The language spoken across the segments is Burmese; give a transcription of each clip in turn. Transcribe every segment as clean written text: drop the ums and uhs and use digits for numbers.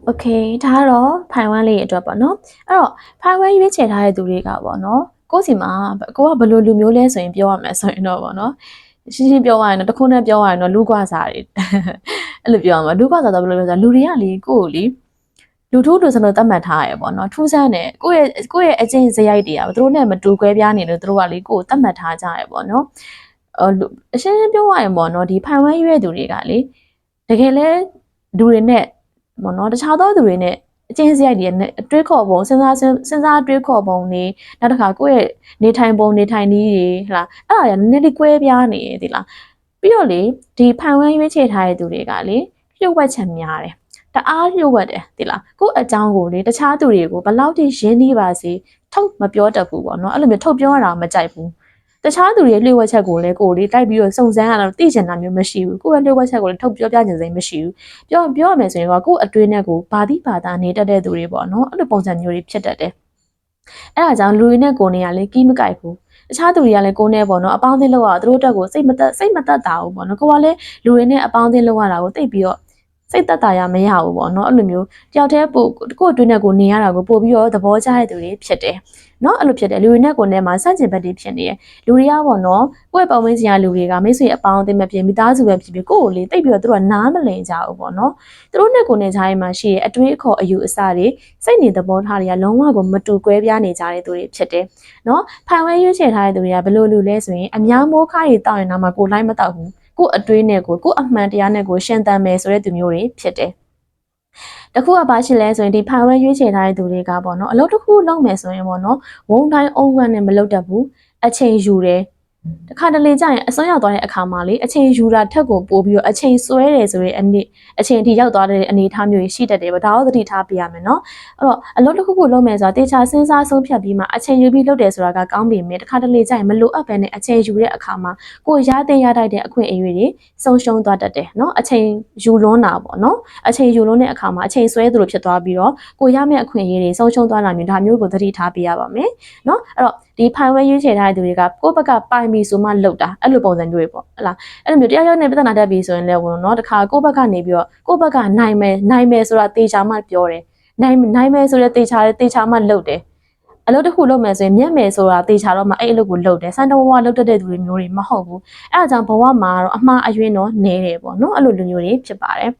โอเคဒါကတော့ဖိုင်ဝမ်လေးအတွက်ပေါ့နော်အဲ့တော့ဖိုင်ဝမ်ရွေးချယ်ထားတဲ့သူတွေကပေါ့နော်ကိုယ့်စီမှာကိုကဘယ်လိုလူမျိုးလဲဆိုရင်ပြောရမယ်ဆိုရင်တော့ပေါ့နော်ရှင်းရှင်းပြောရရင်တော့တခုနဲ့ပြောရရင်တော့လူကွာစားတွေအဲ့လိုပြောရမှာလူကွာစားတော့ဘယ်လိုလဲဆိုတော့လူတွေကလေကိုယ့်ကိုလေလူထုလူစလို့သတ်မှတ်ထားရပေါ့နော်ထူးဆန်းတယ်ကိုယ့်ရဲ့အကျင့်စရိုက်တွေကသူတို့နဲ့မတူကွဲပြားနေလို့သူတို့ကလေကိုယ့်ကိုသတ်မှတ်ထားကြရပေါ့နော်အရှင်းရှင်းပြောရရင်ပေါ့နော်ဒီဖိုင်ဝမ်ရွေးသူတွေကလေတကယ်လဲလူတွေနဲ့ပေါ့နော်တခြားသောသူတွေနဲ့အကျဉ်းစရိုက်တွေနဲ့အတွေးခေါ်ပုံစဉ်းစားတွေးခေါ်ပုံတွေနောက်တစ်ခါကိုယ့်ရဲ့နေထိုင်ပုံနေထိုင်နည်းတွေဟလာအဲ့ဒါတွေကနည်းနည်းလေးကွဲပြားနေရည်လားပြီးတော့လေဒီဖန်ဝန်းရွေးချယ်ထားတဲ့သူတွေကလေလျှို့ဝှက်ချက်များတယ်တအားလျှို့ဝှက်တယ်ဒီလားကိုယ့်အကြောင်းကိုလေတခြားသူတွေကိုဘယ်လောက်ထိရင်းနှီးပါစေထုတ်မပြောတတ်ဘူးပေါ့နော်အဲ့လိုမျိုးထုတ်ပြောရတာမကြိုက်ဘူးတခြားသူတွေလျှို့ဝှက်ချက်ကိုလည်းကိုယ်လေးတိုက်ပြီးတော့စုံစမ်းရတာသိချင်တာမျိုးမရှိဘူးကိုယ့်ရဲ့လျှို့ဝှက်ချက်ကိုလည်းထုတ်ပြောပြခြင်းစိမ်းမရှိဘူးပြောရမယ်ဆိုရင်ကကိုယ့်အတွင်းနဲ့ကိုဘာတိဘာသာနေတတ်တဲ့သူတွေပေါ့နော်အဲ့လိုပုံစံမျိုးတွေဖြစ်တတ်တယ်အဲ့ဒါကြောင့်လူတွေနဲ့ကိုယ်နေရလဲကီးမကြိုက်ဘူးတခြားသူတွေကလည်းကိုယ်နဲ့ပေါ့နော်အပေါင်းအသင်းလောက်ရသူတို့အတွက်ကိုစိတ်မသက်တာဘူးပေါ့နော်ကိုကလည်းလူတွေနဲ့အပေါင်းအသင်းလောက်ရတာကိုသိပြီးတော့စိတ်သက်သာရမရဘူးပေါ့နော်အဲ့လိုမျိုးတယောက်တည်းပို့ကိုယ့်အတွင်းနဲ့ကိုနေရတာကိုပို့ပြီးတော့သဘောကျတဲ့သူတွေဖြစ်တယ်နော်အဲ့လိုဖြစ်တယ်လူတွေနဲ့ကိုယ်နဲ့မှာစန့်ကျင်ဘက်တွေဖြစ်နေတယ်လူတွေကပေါ့နော်ကိုယ့်ရဲ့ပတ်ဝန်းကျင်ကလူတွေကမိတ်ဆွေအပေါင်းအသင်းမဖြစ်မိသားစုပဲဖြစ်ဖြစ်ကိုယ့်ကိုလေတိတ်ပြီးတော့သူတို့ကနားမလည်ကြဘူးပေါ့နော်သူတို့နဲ့ကိုယ်နဲ့ကြားထဲမှာရှိတဲ့အတွေးအခေါ်အယူအဆတွေစိတ်နေသဘောထားတွေကလုံးဝကိုမတူကွဲပြားနေကြတဲ့သူတွေဖြစ်တယ်နော်ဖိုင်ဝဲရွေးချယ်ထားတဲ့သူတွေကဘယ်လိုလူလဲဆိုရင်အများမိုးခါရီတောက်ရင်တော့မှကိုလိုက်မတောက်ဘူးကိုအတွေးနဲ့ကိုအမှန်တရားနဲ့ကိုရှင်သန်မယ်ဆိုတဲ့သူမျိုးတွေဖြစ်တယ်တခုကဘာရှိလဲဆိုရင်ဒီဖိုင်ဝဲရွေးချယ်ထားတဲ့သူတွေကပေါ့နော်အလုပ်တစ်ခုလုပ်မယ်ဆိုရင်ပေါ့နော်ဝုန်းတိုင်းအုံဝမ်းနဲ့မလုပ်တတ်ဘူးအချိန်ယူတယ်တခါတလေကြာရင်အစွန်းရောက်သွားတဲ့အခါမှာလေအချိန်ယူတာထက်ကိုပို့ပြီးတော့အချိန်ဆွဲတယ်ဆိုတဲ့အချိန်အထိရောက်သွားတဲ့အနေအထားမျိုးရှိတတ်တယ်ပေါ့ဒါတော့သတိထားပြရမယ်နော်အဲ့တော့အလုပ်တစ်ခုခုလုပ်မယ်ဆိုတာတေချာစဉ်းစားဆုံးဖြတ်ပြီးမှအချိန်ယူပြီးလုပ်တယ်ဆိုတာကကောင်းပေမဲ့တခါတလေကြာရင်မလိုအပ်ပဲနဲ့အချိန်ယူတဲ့အခါမှာကိုရတဲ့ရတိုက်တဲ့အခွင့်အရေးတွေဆုံးရှုံးသွားတတ်တယ်နော်အချိန်ယူလွန်းတာပေါ့နော်အချိန်ယူလွန်းတဲ့အခါမှာအချိန်ဆွဲသလိုဖြစ်သွားပြီးတော့ကိုရမယ့်အခွင့်အရေးတွေဆုံးရှုံးသွားတာမျိုးဒါမျိုးကိုသတိထားပြရပါမယ်နော်အဲ့တော့ဒီဖိုင်ဝဲရွေးချယ်ထားတဲ့သူတွေကကိုယ့်ဘက်ကပိုင်ပြီးဆိုမှလှုပ်တာအဲ့လိုပုံစံမျိုးတွေပေါ့ဟလားအဲ့လိုမျိုးတရားရောက်နေပြဿနာတက်ပြီးဆိုရင်လည်းဝင်နော်တခါကိုယ့်ဘက်ကနေပြီးတော့ကိုယ့်ဘက်ကနိုင်မယ်ဆိုတာတေချာမှပြောတယ်နိုင်မယ်ဆိုတဲ့တေချာမှလှုပ်တယ်အလုပ်တစ်ခုလုပ်မယ်ဆိုရင်မျက်မယ်ဆိုတာတေချာတော့မှအဲ့အလုပ်ကိုလုပ်တယ်စံတဝဝလုပ်တတ်တဲ့သူတွေမျိုးတွေမဟုတ်ဘူးအဲ့ဒါကြောင့်ဘဝမှာတော့အမှားအယွင်းတော့နေတယ်ပေါ့နော်အဲ့လိုလူမျိုးတွေဖြစ်ပါတယ်အဲ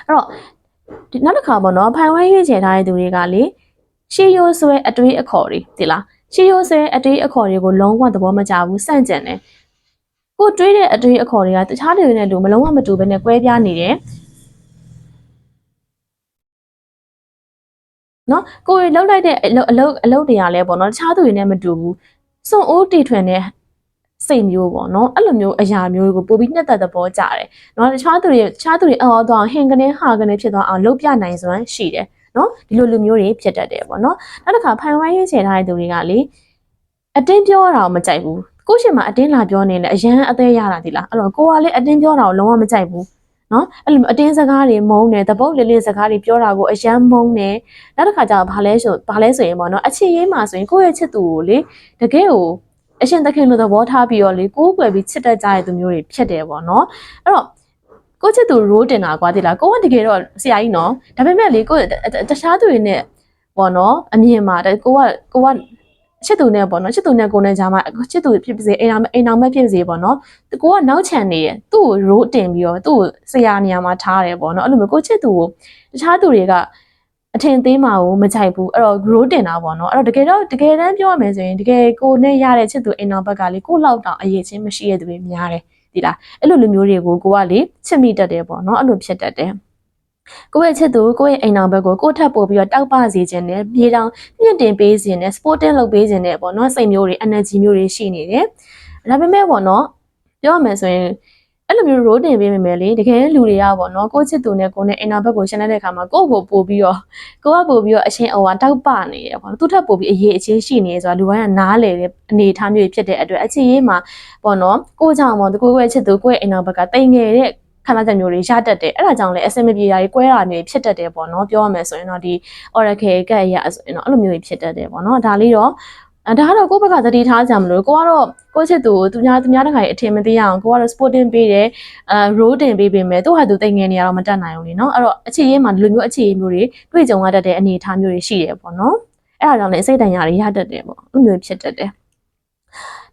့တော့နောက်တစ်ခါပေါ့နော်ဖိုင်ဝဲရွေးချယ်ထားတဲ့သူတွေကလေရှေးရိုးဆွဲအတွေးအခေါ်တွေဒီလားရှေးရိုးဆွဲအတွေးအခေါ်တွေကိုလုံးဝသဘောမကျဘူးစန့်ကျင်တယ်ကိုတွေးတဲ့အတွေးအခေါ်တွေကတခြားတွေနဲ့လူမလုံးဝမတူဘဲနဲ့ကွဲပြားနေတယ်နော်ကိုယ်လှုပ်လိုက်တဲ့အလုပ်တွေကလည်းပေါ့နော်တခြားသူတွေနဲ့မတူဘူးစွန့်အိုးတီထွင်တဲ့စိတ်မျိုးပေါ့နော်အဲ့လိုမျိုးအရာမျိုးကိုပို့ပြီးနှစ်သက်သဘောကျတယ်နော်တခြားသူတွေအော်တော့ဟင်ကနေဟာကနေဖြစ်သွားအောင်လုပ်ပြနိုင်စွမ်းရှိတယ်နော်ဒီလိုလူမျိုးတွေဖြစ်တတ်တယ်ပေါ့နော်နောက်တစ်ခါဖိုင်ဝိုင်းရွေးချယ်ထားတဲ့သူတွေကလေအတင်းပြောတာကိုမကြိုက်ဘူးကိုရှင်မှာအတင်းလာပြောနေလေအရန်အသေးရတာဒီလားအဲ့တော့ကိုကလည်းအတင်းပြောတာကိုလုံးဝမကြိုက်ဘူးနော်အဲ့လိုအတင်းစကားတွေမုန်းတယ်တပုတ်လေးစကားတွေပြောတာကိုအရန်မုန်းတယ်နောက်တစ်ခါကျတော့ဘာလဲဆိုရင်ပေါ့နော်အချစ်ရေးမှာဆိုရင်ကိုယ့်ရဲ့ချစ်သူကိုလေတကယ်ကိုအရှင်သခင်လိုသဘောထားပြီးတော့လေကိုယ်ကွယ်ပြီးချစ်တတ်ကြတဲ့သူမျိုးတွေဖြစ်တယ်ပေါ့နော်အဲ့တော့ကိုချစ်သူရိုးတင်တာကွာတိလားကိုကတကယ်တော့ဆရာကြီးနော်ဒါပေမဲ့လေကိုတခြားသူတွေနဲ့ပေါ့နော်အမြင်မှာကိုကချစ်သူနဲ့ပေါ့နော်ချစ်သူနဲ့ကိုနဲ့ကြားမှာချစ်သူဖြစ်ပါစေအိမ်အောင်မဲ့ဖြစ်ပါစေပေါ့နော်ကိုကနောက်ချန်နေတယ်သူ့ကိုရိုးတင်ပြီးတော့သူ့ကိုဆရာနေရာမှာထားတယ်ပေါ့နော်အဲ့လိုမျိုးကိုချစ်သူကိုတခြားသူတွေကအထင်သေးမှာကိုမကြိုက်ဘူးအဲ့တော့ grow တင်တာပေါ့နော်အဲ့တော့တကယ်တမ်းပြောရမယ်ဆိုရင်တကယ်ကိုနဲ့ရတဲ့ချစ်သူအိမ်တော်ဘက်ကလေကိုလောက်တောင်အရေးချင်းမရှိတဲ့သူတွေများတယ်ဒီလားအဲ့လိုလူမျိုးတွေကိုကိုကလေချစ်မိတတ်တယ်ပေါ့နော်အဲ့လိုဖြစ်တတ်တယ်ကိုယ့်ရဲ့ချစ်သူကိုယ့်ရဲ့အိမ်တော်ဘက်ကိုကိုယ့်ထပ်ပို့ပြီးတော့တောက်ပစေခြင်းနဲ့ပြေတောင်မြင့်တင်ပေးခြင်းနဲ့ sporting လုပ်ပေးခြင်းနဲ့ပေါ့နော်စိတ်မျိုးတွေ energy မျိုးတွေရှိနေတယ်ဒါပေမဲ့ပေါ့နော်ပြောရမယ်ဆိုရင်အဲ့လိုမျိုး road တင်ပေးမိမယ်လေတကယ်လူတွေကပေါ့နော်ကိုချစ်သူနဲ့ကိုနဲ့အိမ်နာဘက်ကိုရှင်းတဲ့အခါမှာကိုပို့ပြီးတော့အရှင်အဝါတောက်ပနေရပေါ့နော်သူထပ်ပို့ပြီးအရေးအချင်းရှိနေဆိုတာလူတိုင်းကနားလေတဲ့အနေထားမျိုးဖြစ်တဲ့အတွက်အချစ်ရေးမှာပေါ့နော်ကိုကြောင့်ပေါ့ကိုရဲ့ချစ်သူကိုရဲ့အိမ်နာဘက်ကတိမ်ငယ်တဲ့ခန္ဓာချက်မျိုးတွေရတတ်တယ်အဲ့ဒါကြောင့်လည်းအစင်မပြေတာတွေကွဲတာမျိုးဖြစ်တတ်တယ်ပေါ့နော်ပြောရမယ်ဆိုရင်တော့ဒီ oracle ကက်ရဆိုရင်တော့အဲ့လိုမျိုးတွေဖြစ်တတ်တယ်ပေါ့နော်ဒါလေးတော့ ဒါကတော့ကိုယ့်ဘက်ကသတိထားကြမလို့ကိုကတော့ကိုယ့်ချစ်သူကိုသူများတခါအထင်မသေးအောင်ကိုကတော့ sporting ပေးတယ်role တင်ပေးပေမဲ့သူ့ဟာသူတိတ်ငယ်နေရတော့မတတ်နိုင်ဘူးလေနော်အဲ့တော့အခြေရေးမှာဒီလိုမျိုးအခြေရေးမျိုးတွေတွေ့ကြုံရတတ်တဲ့အနေအထားမျိုးတွေရှိတယ်ပေါ့နော်အဲ့ဒါကြောင့်လည်းစိတ်တန်ရာတွေရတတ်တယ်ပေါ့အဲ့လိုမျိုးဖြစ်တတ်တယ်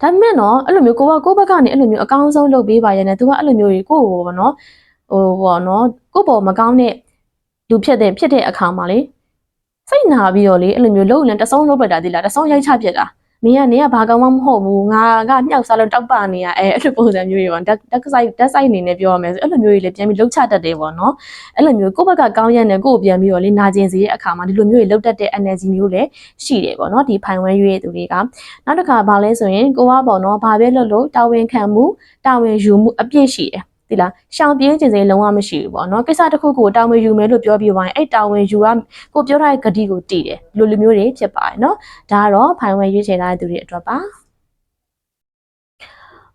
ဒါပေမဲ့နော်အဲ့လိုမျိုးကိုဘက်ကနေအဲ့လိုမျိုးအကောင်းဆုံးလုပ်ပေးပါရဲ့နဲ့သူကအဲ့လိုမျိုးတွေကိုပေါ့နော်ပေါ့နော်ကိုပေါ်မကောင်းတဲ့လူဖြစ်တဲ့အခါမှာလေစိတ်နာပြီးတော့လေအဲ့လိုမျိုးလုံးလန်တဆုံးလုပ်ပက်တာဒီလားတဆုံးရိုက်ချပြက်တာမင်းကနေကဘာကောင်းမှမဟုတ်ဘူးငါကမြောက်စားလို့တောက်ပနေရအဲ့လိုပုံစံမျိုးတွေပေါ့တက်ဆိုင်အနေနဲ့ပြောရမယ်ဆိုအဲ့လိုမျိုးတွေလည်းပြန်ပြီးလှုပ်ချတတ်တယ်ပေါ့နော်အဲ့လိုမျိုးကိုယ့်ဘက်ကကောင်းရက်နဲ့ကိုယ်ပြန်ပြီးတော့လေနာကျင်စီရဲ့အခါမှာဒီလိုမျိုးတွေလှုပ်တတ်တဲ့ energy မျိုးလည်းရှိတယ်ပေါ့နော်ဒီဖိုင်ဝဲရွေးသူတွေကနောက်တစ်ခါဘာလဲဆိုရင်ကိုကပေါ့နော်ဘာပဲလုပ်လို့တာဝန်ခံမှုတာဝန်ယူမှုအပြည့်ရှိတယ်ဒီလားရှောင်ပြင်းခြင်းစိလုံးဝမရှိဘူးပေါ့နော်ကိစ္စတစ်ခုကိုတာဝန်ယူမယ်လို့ပြောပြီးသွားရင်အဲ့တာဝန်ယူကကိုပြောထားတဲ့ဂတိကိုတည်တယ်လူမျိုးတွေဖြစ်ပါတယ်နော်ဒါကတော့ဖိုင်ဝဲရွေးချယ်ထားတဲ့သူတွေအတွက်ပါ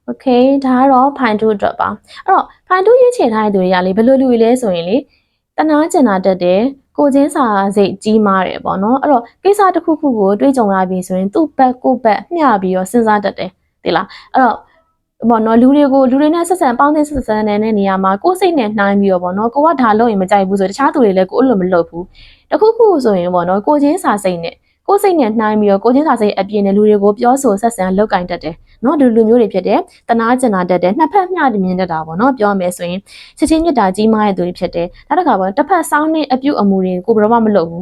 โอเคဒါကတော့ဖိုင်2အတွက်ပါအဲ့တော့ဖိုင်2ရွေးချယ်ထားတဲ့သူတွေကလေဘယ်လိုလူတွေလဲဆိုရင်လေတနာကျင်တာတက်တယ်ကိုချင်းစာစိတ်ကြီးမားတယ်ပေါ့နော်အဲ့တော့ကိစ္စတစ်ခုခုကိုတွေးကြုံရပြီဆိုရင်သူ့ဘက်ကိုဘက်မျှပြီးတော့စဉ်းစားတတ်တယ်ဒီလားအဲ့တော့ပေါ့နော်လူတွေနဲ့ဆက်ဆံပေါင်းသင်းဆက်ဆံတဲ့နေရာမှာကိုယ်စိတ်နဲ့နှိုင်းပြီးတော့ပေါ့နော်ကိုကဒါလုပ်ရင်မကြိုက်ဘူးဆိုတခြားသူတွေလည်းကိုအဲ့လိုမလုပ်ဘူးတခုခုဆိုရင်ပေါ့နော်ကိုချင်းစာစိတ်နဲ့ကိုယ်စိတ်နဲ့နှိုင်းပြီးတော့ကိုချင်းစာစိတ်အပြင်နဲ့လူတွေကိုပြောဆိုဆက်ဆံလောက်ကင်တတ်တယ်နော်ဒီလူမျိုးတွေဖြစ်တဲ့တနာကျင်တာတတ်တယ်နှစ်ဖက်မျှတမြင်တတ်တာပေါ့နော်ပြောမယ်ဆိုရင်ချက်ချင်းမြတ်တာကြီးမားတဲ့သူတွေဖြစ်တယ်နောက်တစ်ခါပေါ့တစ်ဖက်ဆောင်းနေအပြုတ်အမူတွေကိုဘယ်တော့မှမလုပ်ဘူ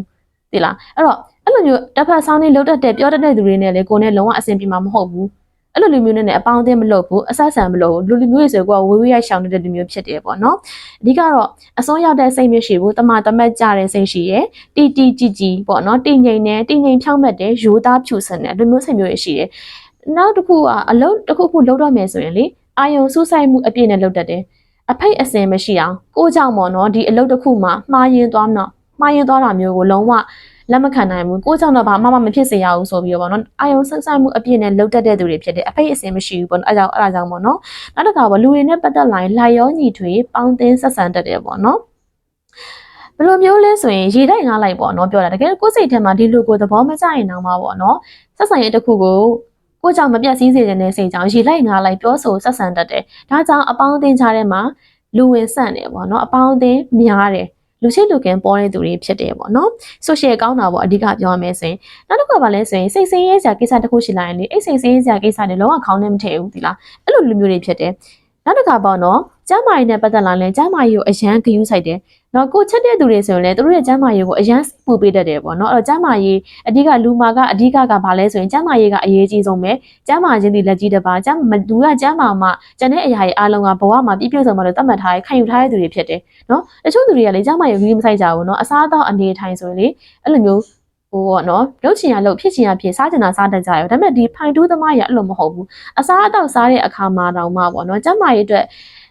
းသိလားအဲ့တော့အဲ့လိုမျိုးတစ်ဖက်ဆောင်းနေလှုပ်တတ်တဲ့ပြောတတ်တဲ့သူတွေနဲ့လေကိုယ်နဲ့လုံးဝအဆင်ပြေမှာမဟုတ်ဘူးအဲ့လိုလူမျိုးနဲ့အပေါင်းအသင်းမလုပ်ဘူးအဆက်ဆံမလုပ်ဘူးလူမျိုးတွေဆိုကိုကဝေးဝေးရိုက်ရှောင်နေတဲ့လူမျိုးဖြစ်တယ်ပေါ့နော်အဓိကတော့အစွန်းရောက်တဲ့စိတ်မရှိဘူးတမတ်ကြတဲ့စိတ်ရှိရယ်တီကြီးပေါ့နော်တည်ငြိမ်ဖြောင့်မတ်တဲ့ရိုးသားဖြူစင်တဲ့လူမျိုးစိတ်မျိုးရှိရယ်နောက်တစ်ခုကအလုံးတစ်ခုလုပ်တော့မယ်ဆိုရင်လေအာယုံစူးစိုက်မှုအပြည့်နဲ့လုပ်တတ်တယ်အဖိတ်အစင်မရှိအောင်ကိုကြောင့်ပေါ့နော်ဒီအလုပ်တစ်ခုမှာမှားယွင်းသွားတာမျိုးကိုလုံးဝလက်မခံနိုင်ဘူးကိုကြောင့်တော့ဘာမှမဖြစ်စေရဘူးဆိုပြီးတော့ပေါ့နော်အာယုံဆက်ဆိုင်မှုအပြည့်နဲ့လှုပ်တတ်တဲ့သူတွေဖြစ်တယ်အဖိတ်အစင်မရှိဘူးပေါ့နော်အဲဒါကြောင့်ပေါ့နော်နောက်တစ်ခါပေါ့လူတွေနဲ့ပတ်သက်လာရင်လိုက်ရောညီထွေပေါင်းသင်းဆက်ဆံတတ်တယ်ပေါ့နော်ဘယ်လိုမျိုးလဲဆိုရင်ရေတိုက်ငါလိုက်ပေါ့နော်ပြောတာတကယ်ကိုယ်စိတ်ထဲမှာဒီလူကိုသဘောမကျရင်တော့မှာပေါ့နော်ဆက်ဆံရေးတစ်ခုကိုကြောင့်မပြတ်စည်းစေတဲ့စိတ်ကြောင့်ရေလိုက်ငါလိုက်ပြောဆိုဆက်ဆံတတ်တယ်ဒါကြောင့်အပေါင်းအသင်းချတဲ့မှာလူဝင်ဆန့်တယ်ပေါ့နော်အပေါင်းအသင်းများတယ်လူချင်းလူကန်ပေါ်တဲ့သူတွေဖြစ်တယ်ပေါ့နော်ဆိုရှယ်ကောင်းတာပေါ့အဓိကပြောရမယ်ဆိုရင်နောက်တစ်ခါပါလဲဆိုရင်စိတ်ဆင်းရဲစရာကိစ္စတစ်ခုရှိလာရင်လေအဲ့စိတ်ဆင်းရဲစရာကိစ္စတွေလုံးဝခေါင်းနဲ့မထည့်ဘူးဒီလားအဲ့လိုလူမျိုးတွေဖြစ်တယ်နောက်တစ်ခါပေါ့နော်ကျမ်းမာရေးနဲ့ပတ်သက်လာရင်ကျမ်းမာရေးကိုအရန်ဂရုစိုက်တယ်နော်ကိုချက်တဲ့သူတွေဆိုရင်လည်းသူတို့ရဲ့ကျမ်းမာရေးကိုအရန်ပူပေးတတ်တယ်ပေါ့နော်အဲ့တော့ကျမ်းမာရေးအဓိကလူမာကအဓိကဘာလဲဆိုရင်ကျမ်းမာရေးကအရေးကြီးဆုံးပဲကျမ်းမာခြင်းဒီလက်ကြီးတစ်ပါးလူကကျမ်းမာမှကျန်တဲ့အရာတွေအားလုံးကဘဝမှာပြည့်စုံမှလို့သတ်မှတ်ထားခံယူထားတဲ့သူတွေဖြစ်တယ်နော်တချို့သူတွေကလည်းကျမ်းမာရေးကြီးမဆိုင်ကြဘူးနော်အစားအသောက်အနေထိုင်ဆိုရင်လေအဲ့လိုမျိုးဟိုပေါ့နော်လှုပ်ချင်ရလှုပ်ဖြစ်ချင်ရဖြစ်စားချင်တာစားတတ်ကြရောဒါပေမဲ့ဒီဖိုင်တူးသမားကြီးအဲ့လိုမဟုတ်ဘူးအစားအသောက်စားတဲ့အခါမှာတောင်မှပေါ့နော်ကျမ်းမာရေးအတွက်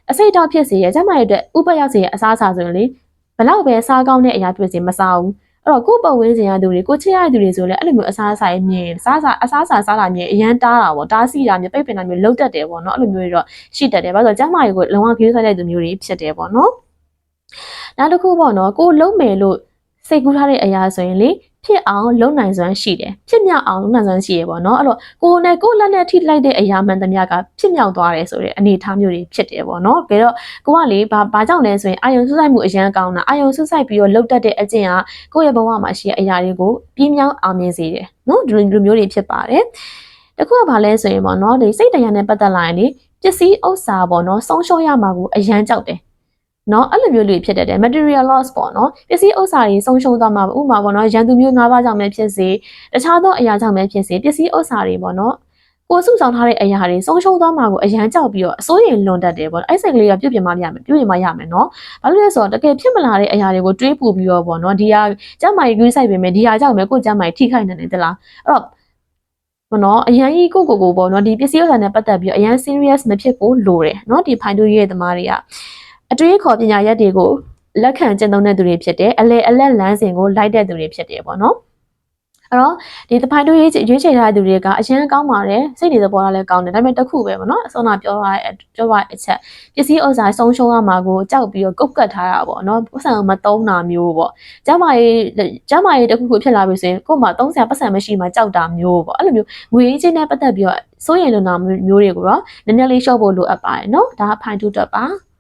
အစိတ်တောက်ဖြစ်စေရကျမ်းမာရေးအတွက်ဥပရောက်စေရအစားအစာဆိုရင်လေဘလောက်ပဲစားကောင်းတဲ့အရာဖြစ်စေမစားဘူးအဲ့တော့ကိုယ့်ပတ်ဝန်းကျင်ရသူတွေကိုချစ်ရတဲ့သူတွေဆိုလည်းအဲ့လိုမျိုးအစားအစာရေးမြင်အစားစားတာမြင်အရန်တားတာပေါ့တားစီတာမြင်ပိတ်ပင်တာမျိုးလှုပ်တတ်တယ်ပေါ့နော်အဲ့လိုမျိုးတွေတော့ရှိတတ်တယ်ဘာလို့ကျမ်းမာရေးကိုလုံးဝခရီးဆိုင်တဲ့သူမျိုးတွေဖြစ်တယ်ပေါ့နော်နောက်တစ်ခုပေါ့နော်ကိုလုံးမယ်လို့စိတ်ကူးထားတဲ့အရာဆိုရင်လေဖြစ်အောင်လုံနိုင်စွမ်းရှိတယ်ဖြစ်မြောက်အောင်လုံနိုင်စွမ်းရှိရပေါ့နော်အဲ့တော့ကိုလက်နဲ့ထိလိုက်တဲ့အရာမှန်သမျှကဖြစ်မြောက်သွားတယ်ဆိုတဲ့အနေအထားမျိုးတွေဖြစ်တယ်ပေါ့နော်ဒါတော့ကိုကလေဘာကြောင့်လဲဆိုရင်အာယုံစုဆိုင်မှုအရန်ကောင်းတာအာယုံစုဆိုင်ပြီးတော့လှုပ်တတ်တဲ့အကျင့်ဟာကိုယ့်ရဲ့ဘဝမှာရှိတဲ့အရာတွေကိုပြင်းမြောက်အောင်မြင်စေတယ်နော်ဒီလိုမျိုးတွေဖြစ်ပါတယ်တခုကဘာလဲဆိုရင်ပေါ့နော်ဒီစိတ်တရားနဲ့ပတ်သက်လာရင်လေပစ္စည်းဥစ္စာပေါ့နော်ဆုံးရှုံးရမှာကိုအရန်ကြောက်တယ်နော်အဲ့လိုမျိုးတွေဖြစ်တတ်တယ် material loss ပေါ့နော်ပစ္စည်းဥစ္စာတွေဆုံးရှုံးသွားမှာဥပမာပေါ့နော်ရန်သူမျိုး၅ပါးကြောင့်ပဲဖြစ်စေတခြားသောအရာကြောင့်ပဲဖြစ်စေပစ္စည်းဥစ္စာတွေပေါ့နော်ကိုစုဆောင်ထားတဲ့အရာတွေဆုံးရှုံးသွားမှာကိုအရန်ကြောက်ပြီးတော့အစိုးရိမ်လွန်တတ်တယ်ပေါ့အဲ့စိတ်ကလေးကပြုပြင်မှရမယ်နော်ဘာလို့လဲဆိုတော့တကယ်ဖြစ်မလာတဲ့အရာတွေကိုတွေးပူပြီးတော့ပေါ့နော်ဒီဟာကျမ်းမာရေးကြီးဆိုင်ပေမဲ့ဒီဟာကြောင့်ပဲကိုကျမ်းမာရေးထိခိုက်နေတယ်တလားအဲ့တော့ပေါ့နော်အရန်ကြီးကိုပေါ့နော်ဒီပစ္စည်းဥစ္စာနဲ့ပတ်သက်ပြီးအရန် serious မဖြစ်ဖို့လိုတယ်နော်ဒီဖိုင်တူရဲ့သမားတွေကအတွေးခေါ်ပညာရက်တွေကိုလက်ခံကျင့်သုံးတဲ့သူတွေဖြစ်တယ်အလက်လမ်းစဉ်ကိုလိုက်တဲ့သူတွေဖြစ်တယ်ပေါ့နော် အဲ့တော့ဒီတဖိုင်တို့ရွေးချယ်ထားတဲ့သူတွေကအရင်ကောင်းပါတယ်စိတ်တွေသဘောထားလည်းကောင်းတယ်ဒါပေမဲ့တစ်ခုပဲပေါ့နော်အစောနာပြောရတဲ့အချက်ပစ္စည်းဥစ္စာဆုံးရှုံးရမှာကိုကြောက်ပြီးတော့ကုတ်ကတ်ထားတာပေါ့နော်ပတ်စံမသုံးတာမျိုးပေါ့ကျမရေးတစ်ခုခုဖြစ်လာပြီဆိုရင်ကို့မှာသုံးစရာပတ်စံမရှိမှကြောက်တာမျိုးပေါ့အဲ့လိုမျိုးငွေချင်းနဲ့ပတ်သက်ပြီးတော့စိုးရိမ်လွန်တာမျိုးတွေကိုတော့နည်းနည်းလေးရှော့ဖို့လိုအပ်ပါတယ်နော်ဒါကဖိုင်2အတွက်ပါ